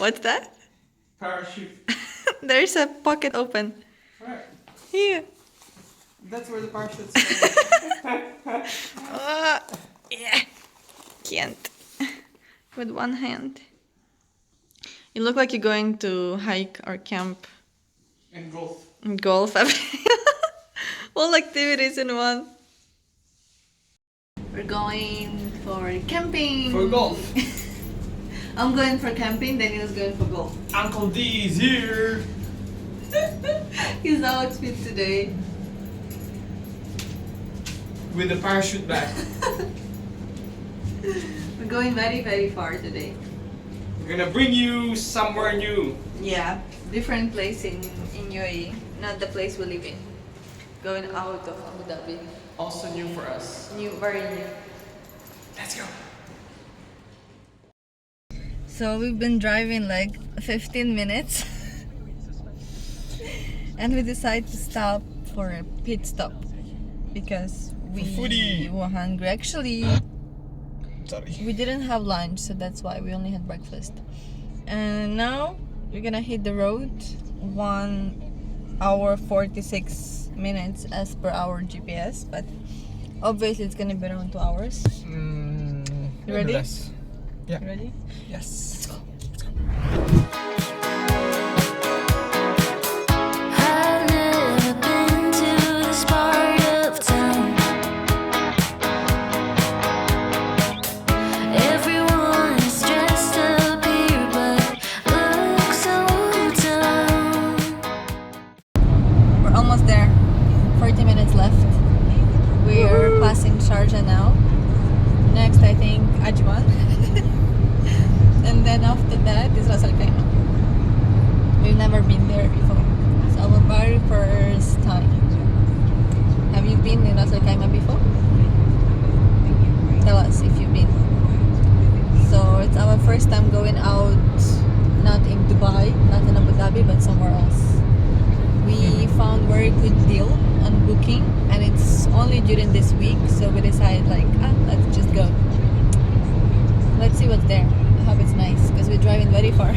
What's that? Parachute. There's a pocket open. Right. Here. That's where the parachute's Yeah. Can't. With one hand. You look like you're going to hike or camp. And golf. Golf. All activities in one. We're going for camping. For golf. I'm going for camping, Daniel's going for golf. Uncle D is here. His outfit today. With the parachute back. We're going very, very far today. We're gonna bring you somewhere new. Yeah, different place in UAE, not the place we live in. Going out of Abu Dhabi. Also new for us. New, very new. Let's go. So we've been driving like 15 minutes and we decided to stop for a pit stop because we were hungry. Actually, Sorry. we didn't have lunch, so that's why we only had breakfast. And now we're gonna hit the road. 1 hour 46 minutes as per our GPS, but obviously it's gonna be around 2 hours. You ready? Less. Yeah. You ready? Yes. Let's go. I've never been to this part of town. Everyone is dressed up here, but looks so down. We're almost there. 40 minutes left. We are passing Sharjah now. Next, I think Ajman. And then after that is Ras Al Khaimah. We've never been there before. It's our very first time. Have you been in Ras Al Khaimah before? Tell us if you've been. So it's our first time going out, not in Dubai, not in Abu Dhabi, but somewhere else. We found very good deal on booking, and it's only during this week, so we decided like, let's just go. Let's see what's there. I hope it's nice because we're driving very far.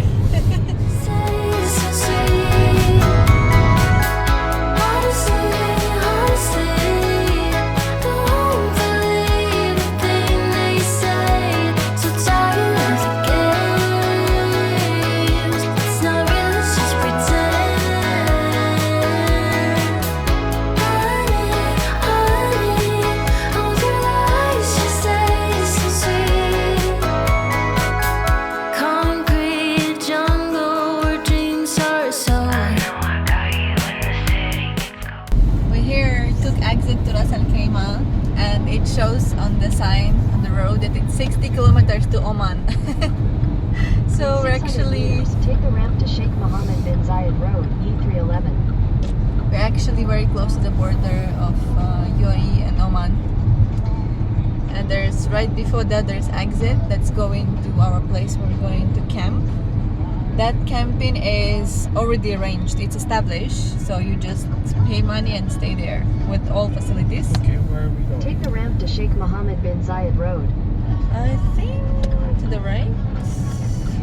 Exit to Ras Al Khaimah, and it shows on the sign on the road that it's 60 kilometers to Oman. So we're actually take the ramp to Sheikh Mohammed bin Zayed Road, E311. We're actually very close to the border of UAE and Oman. And there's right before that there's exit that's going to our place where we're going to camp. That camping is already arranged, it's established, so you just pay money and stay there with all facilities. Okay, where are we going? Take the ramp to Sheikh Mohammed bin Zayed Road. I think to the right?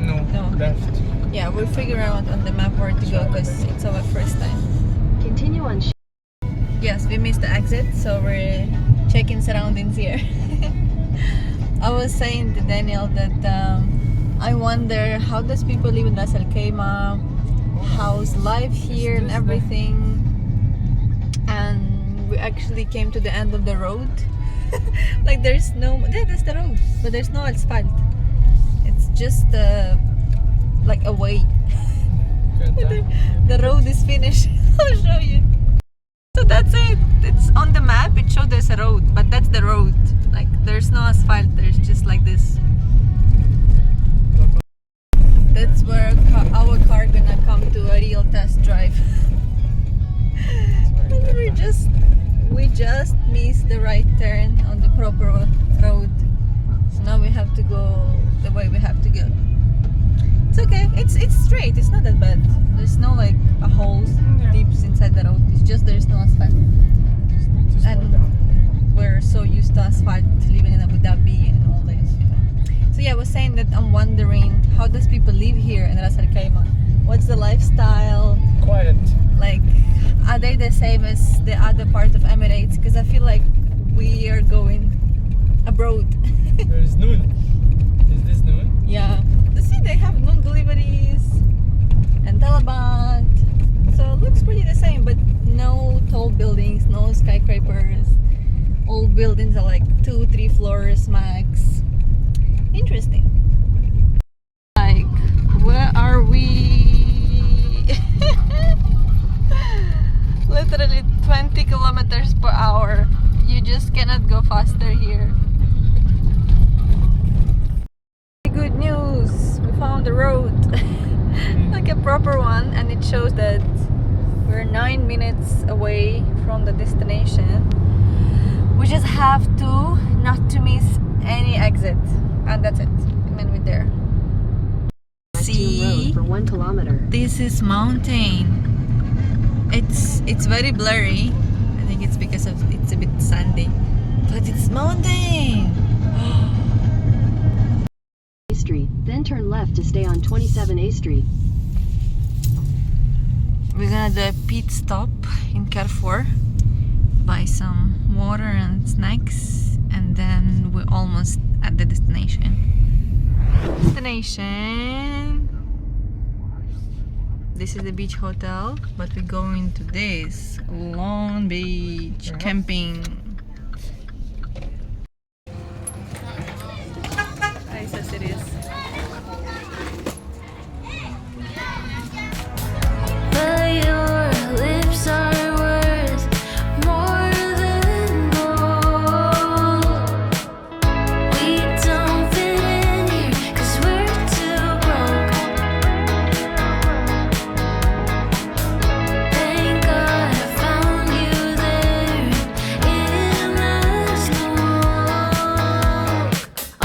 No, left. Yeah, we'll figure out on the map where to go because it's our first time. Continue on Yes, we missed the exit, so we're checking surroundings here. I was saying to Daniel that I wonder how does people live in Ras Al Khaimah, how's life here and everything. And we actually came to the end of the road. Like there's no, that's the road, but there's no asphalt. It's just like a way. The road is finished. I'll show you. So that's it. It's on the map, it showed there's a road, but that's the road. Like there's no asphalt, there's just like this. That's where our car gonna come to a real test drive. we just missed the right turn on the proper road. So now we have to go the way we have to go. It's okay. It's straight. It's not that bad. There's no like a holes deep inside the road. It's just there's no asphalt. And we're so used to asphalt living in Abu Dhabi and all this. So yeah, I was saying that I'm wondering, how does people live here in Ras Al Khaimah? What's the lifestyle? Quiet. Like, are they the same as the other part of Emirates? Because I feel like we are going abroad. There's noon. Is this noon? Yeah. See, they have noon deliveries and talabat. So it looks pretty the same, but no tall buildings, no skyscrapers. All buildings are like 2-3 floors max. Interesting. Like, where are we? Literally 20 kilometers per hour. You just cannot go faster here. Good news! We found the road. Like a proper one, and it shows that we're 9 minutes away from the destination. We just have to not to miss any exit, and that's it. And then we're there. See, Road for 1 kilometer. this is mountain. It's very blurry. I think it's because of it's a bit sandy, but it's mountain. A Street, then turn left to stay on 27A Street. We're gonna do a pit stop in Carrefour, buy some water and snacks, and then we're almost at the destination. This is the beach hotel, but we're going to this Long Beach camping. Nice as it is. But your lips are worth more than gold. We don't fit in here 'cause we're too broke. Thank God I found you there in the smoke. All I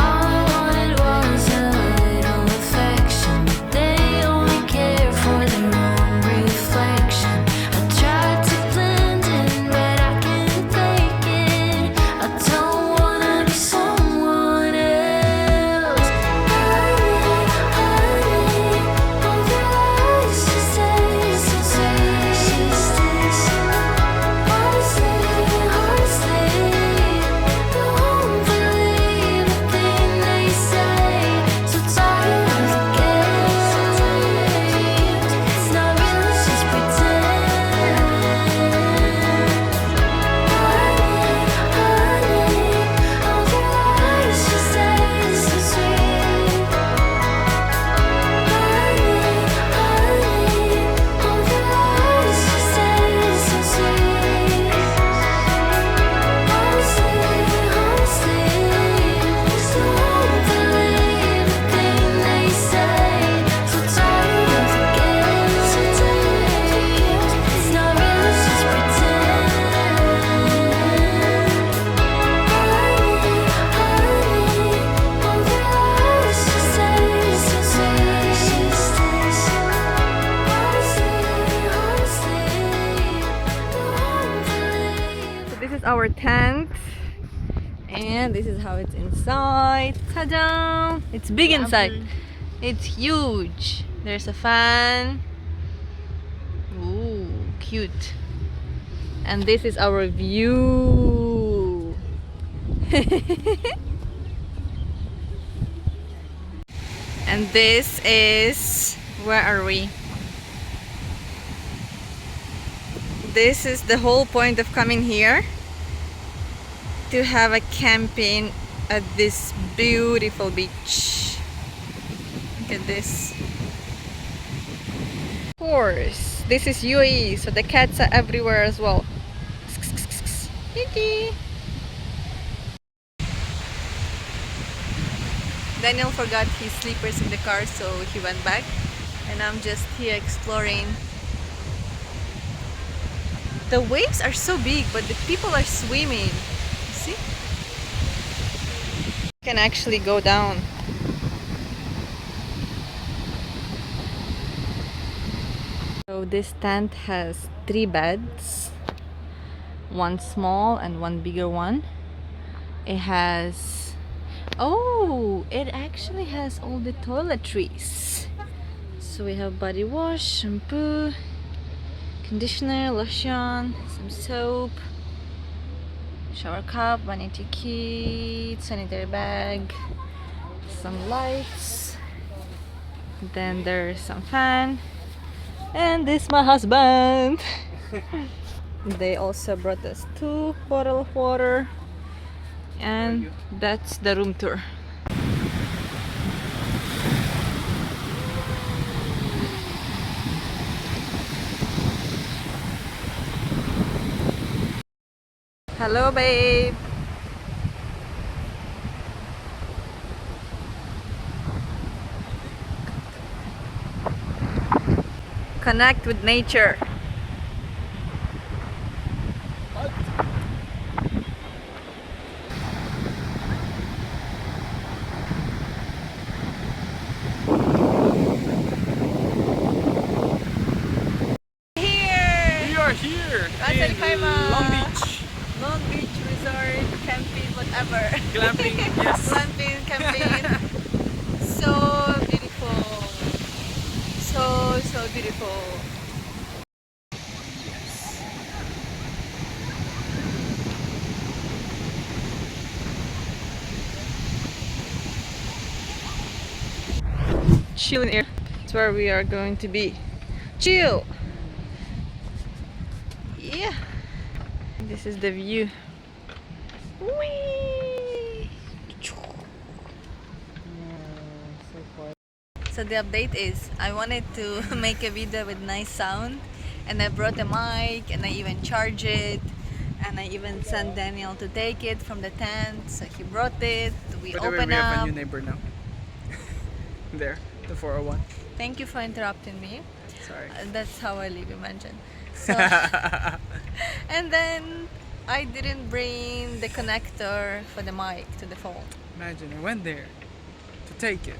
wanted was a little affection. They only care for their own reflection. I tried to blend in, but I can't fake it. I don't wanna be someone else. Honey, all your eyes just taste so sweet. Honestly, you won't believe a thing they say. So tired of the games. It's not real, it's just pretend. Honey, all your eyes just taste so sweet. Honey, all your eyes just taste so sweet. Honestly, you won't believe a thing they say. So tired of the games today. It's not real, it's just pretend. All your eyes just taste so sweet. So this is our tent, and this is how it's inside. Ta-da! It's big inside. It's huge. There's a fan. Ooh, cute. And this is our view. And this is, where are we? This is the whole point of coming here, to have a camping at this beautiful beach. Look at this. Of course, this is UAE, so the cats are everywhere as well. Kitty. Daniel forgot his slippers in the car, so he went back, and I'm just here exploring. The waves are so big, but the people are swimming. You see? You can actually go down. So this tent has 3 beds, one small and one bigger one. It has Oh, it actually has all the toiletries. So we have body wash, shampoo, conditioner, lotion, some soap, shower cup, vanity kit, sanitary bag, some lights. Then there's some fan. And this my husband. They also brought us 2 bottles of water. And that's the room tour. Hello, babe. Connect with nature. We are here Ras Al in Khaimah. Long Beach. Long Beach Resort, camping, whatever. Glamping, yes. Glamping, camping. So beautiful. So beautiful. Chill in here. It's where we are going to be. Chill. Yeah. This is the view. Whee! So the update is I wanted to make a video with nice sound, and I brought a mic and I even charged it, and I even sent Daniel to take it from the tent. So he brought it. We By the way, open we have a up. new neighbor now. There, the 401. Thank you for interrupting me. Sorry. That's how I live, imagine. So, and then I didn't bring the connector for the mic to the phone. Imagine, I went there to take it.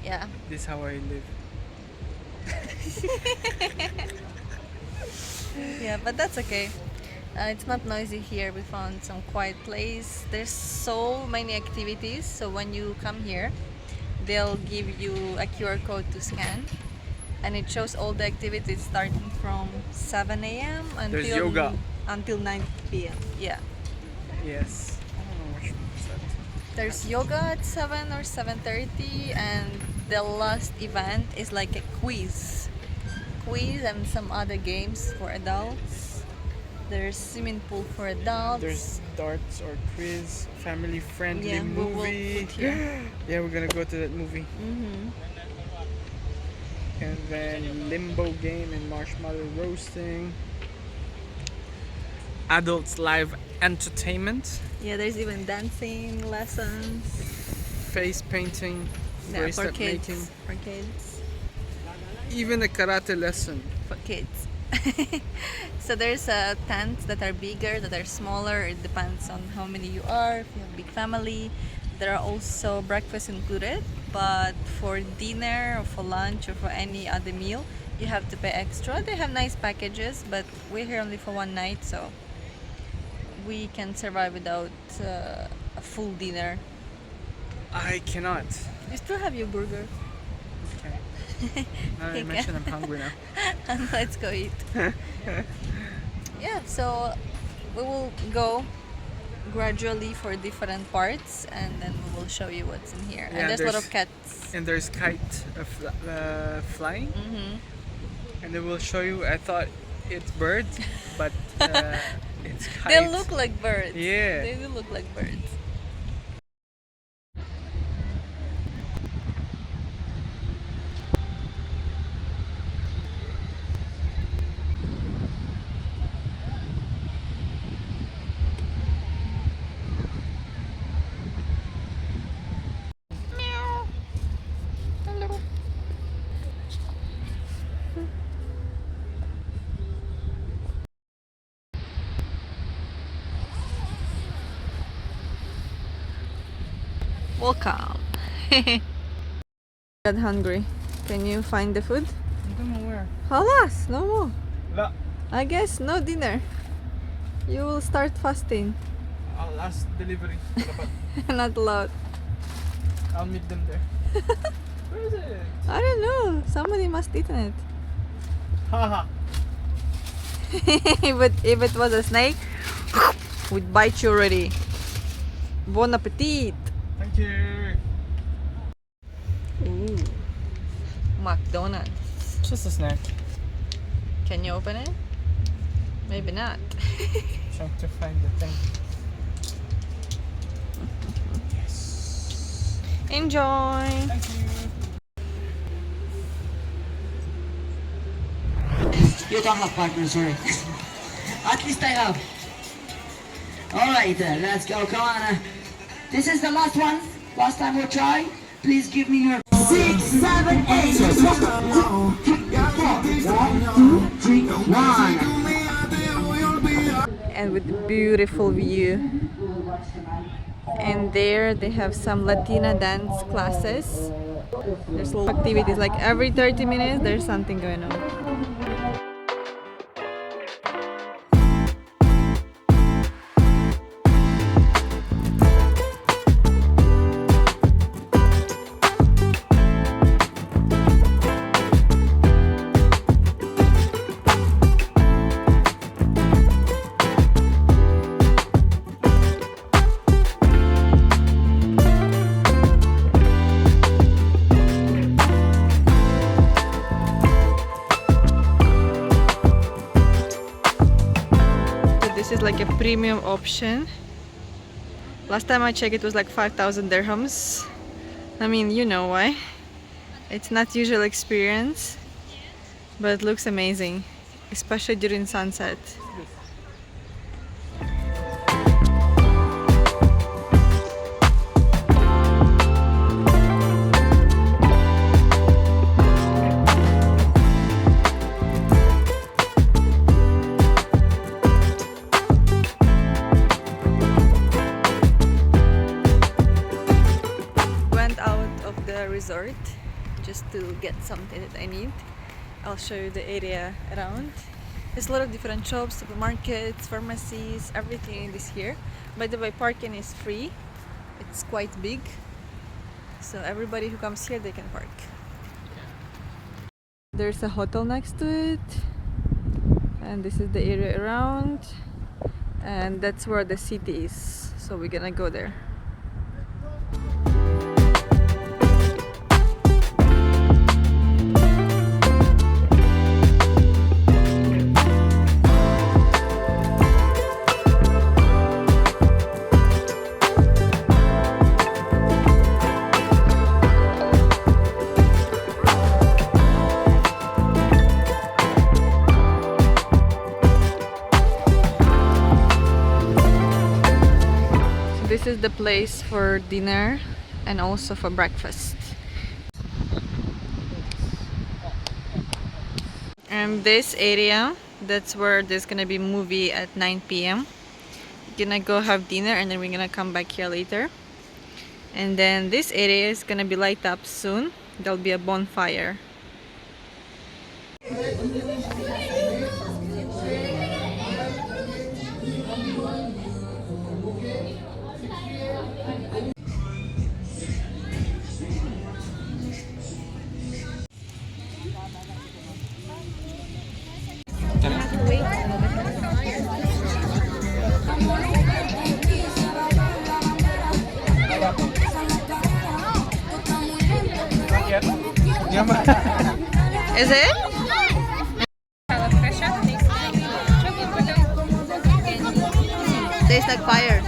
Yeah. This is how I live. Yeah, but that's okay. It's not noisy here. We found some quiet place. There's so many activities. So when you come here, they'll give you a QR code to scan, and it shows all the activities starting from 7 a.m. There's until yoga. until 9 p.m. Yeah. Yes. I don't know which one is that. There's yoga at 7 or 7:30, and the last event is like a quiz and some other games for adults. There's swimming pool for adults. There's darts or quiz, family friendly Yeah, we will movie. put here. Yeah, we're gonna go to that movie. And then limbo game and marshmallow roasting. Adults live entertainment, Yeah, there's even dancing lessons. face painting, Yeah, for bracelet kids. making, For kids. even a karate lesson. For kids. So there's tents that are bigger, that are smaller. It depends on how many you are. If you have a big family, there are also breakfast included. But for dinner or for lunch or for any other meal, you have to pay extra. They have nice packages, but we're here only for one night, so we can survive without a full dinner. I cannot. You still have your burger. Okay. Now that I Okay. mention I'm hungry now. Let's go eat. Yeah, so we will go gradually for different parts, and then we will show you what's in here. Yeah, And there's a lot there's- of cats. And there's kite flying. And then we'll show you. I thought it's birds, but it's kite. They look like birds. Yeah. They do look like birds. Welcome. Got hungry. Can you find the food? I don't know where. Halas, no more. La. I guess no dinner. You will start fasting. I'll ask delivery. Not allowed. I'll meet them there. Where is it? I don't know. Somebody must eaten it. Haha. But if it was a snake, would bite you already. Bon appetit. Thank you. Ooh. McDonald's. It's just a snack. Can you open it? Maybe not. Trying to find the thing. Yes. Enjoy. Thank you. You don't have partner, sorry. At least I have. Alright, let's go. Come on. This is the last one. Last time we'll try. Please give me your 6, 7, 8. 1, 2, 3, 1. And with beautiful view. And there they have some Latina dance classes. There's little activities like every 30 minutes there's something going on. This is like a premium option. Last time I checked it was like 5,000 dirhams. I mean, you know why. It's not usual experience, but it looks amazing, especially during sunset. Resort just to get something that I need. I'll show you the area around. There's a lot of different shops, supermarkets, pharmacies, everything is here. By the way, parking is free. It's quite big, so everybody who comes here they can park. There's a hotel next to it, and this is the area around, and that's where the city is, so we're gonna go there. This is the place for dinner and also for breakfast. And this area, that's where there's gonna be movie at 9 p.m. We're gonna go have dinner and then we're gonna come back here later. And then this area is gonna be light up soon. There'll be a bonfire. Is it? Tastes like fire.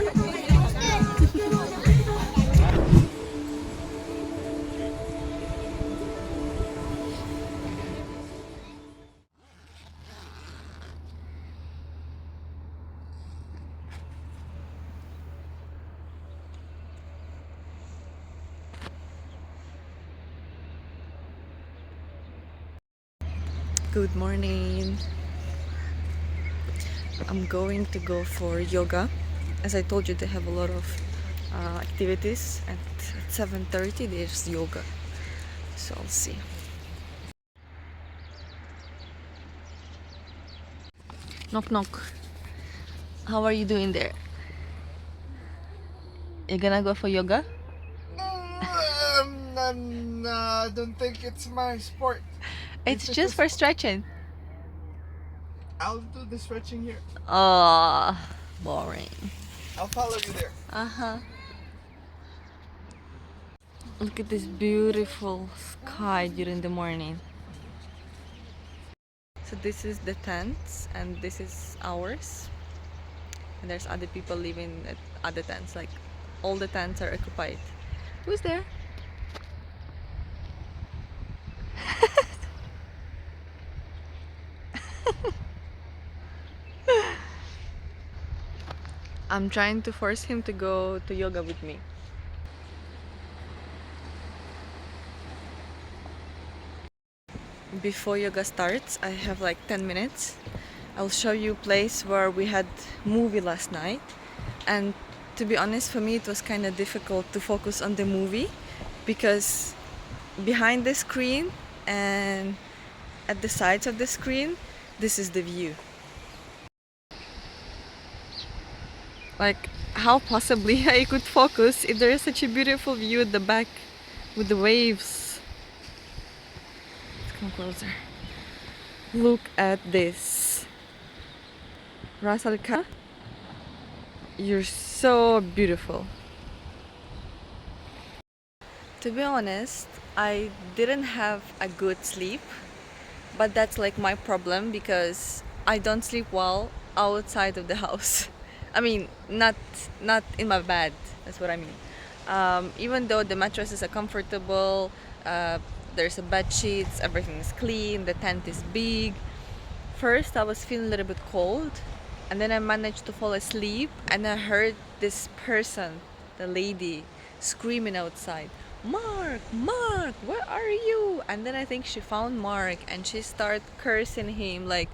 Good morning. I'm going to go for yoga. As I told you, they have a lot of activities. At 7:30 there's yoga, so I'll see. Knock knock. How are you doing there? You gonna go for yoga? I don't think it's my sport. It's just for stretching. I'll do the stretching here. Oh, boring. I'll follow you there. Uh-huh. Look at this beautiful sky during the morning. So this is the tents and this is ours. And there's other people living at other tents. Like all the tents are occupied. Who's there? I'm trying to force him to go to yoga with me. Before yoga starts, I have like 10 minutes. I'll show you a place where we had movie last night. And to be honest, for me it was kind of difficult to focus on the movie because behind the screen and at the sides of the screen, this is the view. Like, how possibly I could focus if there is such a beautiful view at the back with the waves. Let's come closer. Look at this. Ras Al Khaimah, you're so beautiful. To be honest, I didn't have a good sleep, but that's like my problem because I don't sleep well outside of the house. I mean, not in my bed. That's what I mean. Even though the mattresses are comfortable, there's a bed sheets, everything is clean, the tent is big. First, I was feeling a little bit cold, and then I managed to fall asleep, and I heard this person, the lady, screaming outside, "Mark, Mark, where are you?" And then I think she found Mark, and she started cursing him like,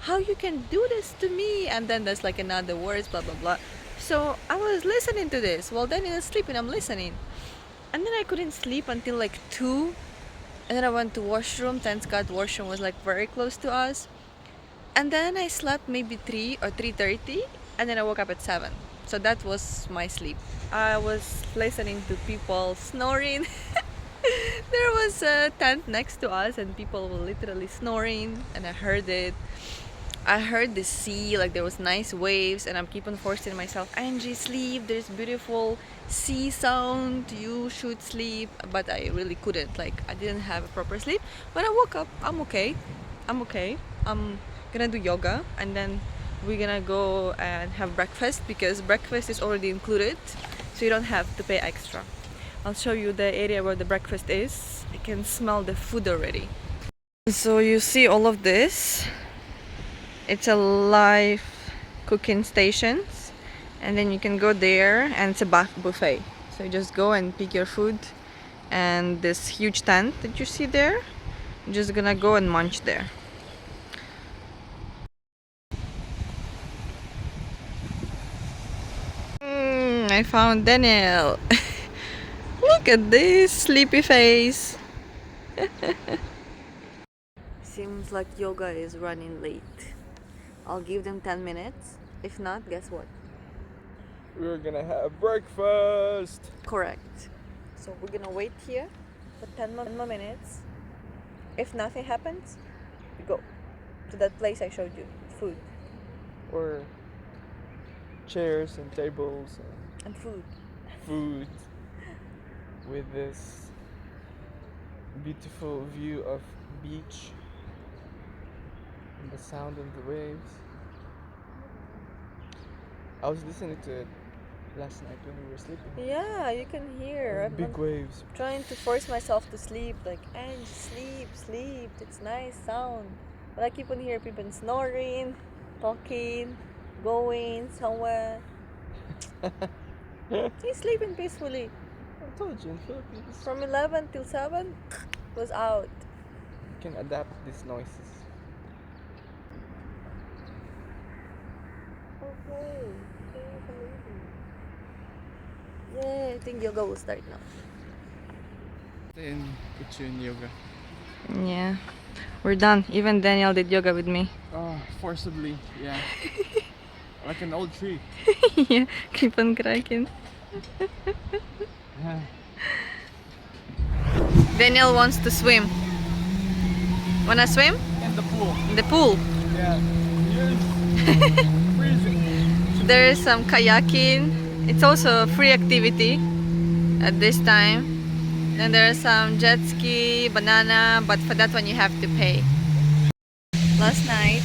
"How you can do this to me?" And then there's like another words, blah blah blah. So I was listening to this. Well, then I was sleeping. I'm listening, and then I couldn't sleep until like 2. And then I went to washroom. Thank God, washroom was like very close to us. And then I slept maybe 3 or 3:30, and then I woke up at 7. So that was my sleep. I was listening to people snoring. There was a tent next to us and people were literally snoring, and I heard it. I heard the sea, like there was nice waves, and I'm keep on forcing myself, Angie, sleep, there's beautiful sea sound, you should sleep. But I really couldn't, like I didn't have a proper sleep. When I woke up, I'm okay. I'm gonna do yoga, and then we're gonna go and have breakfast because breakfast is already included, so you don't have to pay extra. I'll show you the area where the breakfast is. I can smell the food already. So you see all of this, it's a live cooking stations, and then you can go there and it's a buffet. So you just go and pick your food, and this huge tent that you see there, you're just gonna go and munch there. I found Daniel. Look at this sleepy face. Seems like yoga is running late. I'll give them 10 minutes. If not, guess what? We're gonna have breakfast. Correct. So we're gonna wait here for 10 more minutes. If nothing happens, we go to that place I showed you. Food. Or chairs and tables And food. and food with this beautiful view of beach and the sound of the waves. I was listening to it last night when we were sleeping. Yeah, you can hear. Big waves. Trying to force myself to sleep, like, and sleep, it's nice sound. But I keep on hearing people snoring, talking, going somewhere. He's sleeping peacefully. I told you in Philippines From 11 till 7 was out. you can adapt these noises. Okay. Yay, I think yoga will start now. Then put you in yoga. Yeah. We're done. Even Daniel did yoga with me. Oh, forcibly, yeah. Like an old tree. Yeah, keep on cracking. Daniel wants to swim. Wanna swim? In the pool. In the pool. Yeah. Freezing. There is some kayaking. It's also a free activity at this time. Then there is some jet ski, banana, but for that one you have to pay. Last night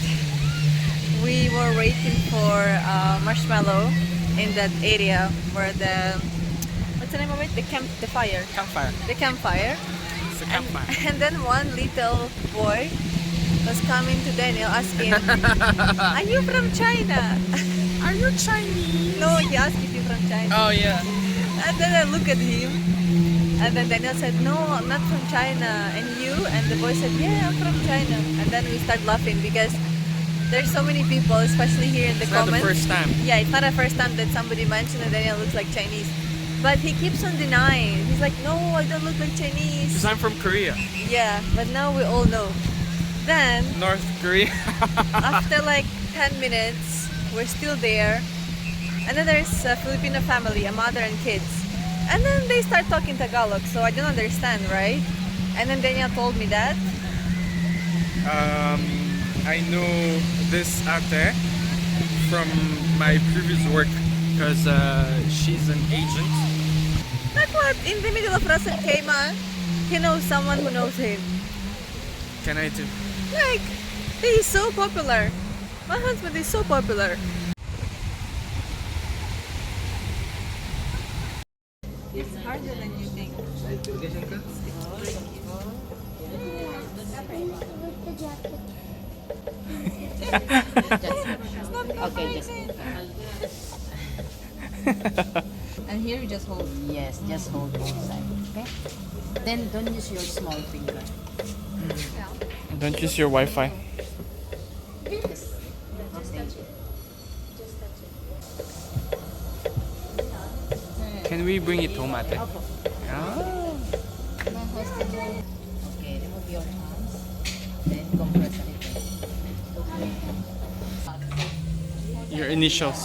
we were waiting for marshmallow in that area where what's the name of it? The fire. Campfire. The campfire. It's a campfire. And then one little boy was coming to Daniel asking, "Are you from China?" Are you Chinese? No, he asked if you're from China. Oh yeah. And then I look at him, and then Daniel said, "No, I'm not from China." And you? And the boy said, "Yeah, I'm from China." And then we start laughing because there's so many people, especially here in the It's not comments. the first time. Yeah, it's not the first time that somebody mentioned that Daniel looks like Chinese. But he keeps on denying. He's like, "No, I don't look like Chinese." Because I'm from Korea. Yeah, but now we all know. Then, North Korea. after like 10 minutes, we're still there. And then there's a Filipino family, a mother and kids. And then they start talking Tagalog, so I don't understand, right? And then Daniel told me that. I know this ate from my previous work because she's an agent. Like what? In the middle of Ras Al Khaimah, he knows someone who knows him. Can I do? Like, he's so popular. My husband is so popular. It's harder than you think. Okay, just And here you just hold. yes, just hold both sides. Okay. Then don't use your small finger. Don't use your Wi-Fi. Just touch it. Can we bring it home, ate? Opo. Ah. Okay, remove your hands. Then compress a little. Your initials.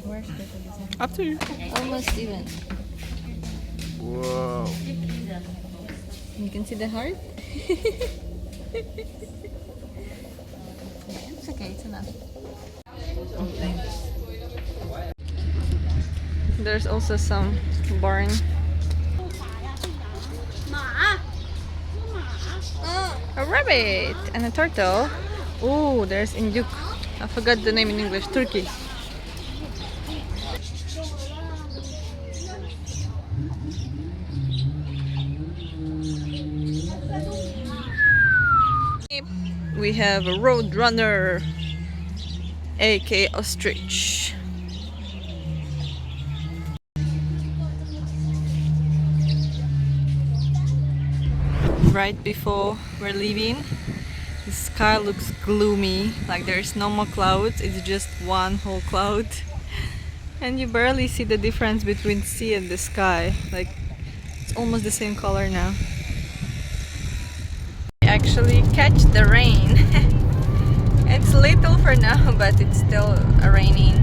Where's the Up to you. Almost even. Whoa. You can see the heart? It's okay, it's enough. There's also some barn. A rabbit and a turtle. Oh, there's Indyuk. I forgot the name in English. Turkey. We have a road runner, aka ostrich. Right before we're leaving, the sky looks gloomy, like there's no more clouds, it's just one whole cloud. And you barely see the difference between sea and the sky, like it's almost the same color now. We actually catch the rain. It's little for now, but it's still raining.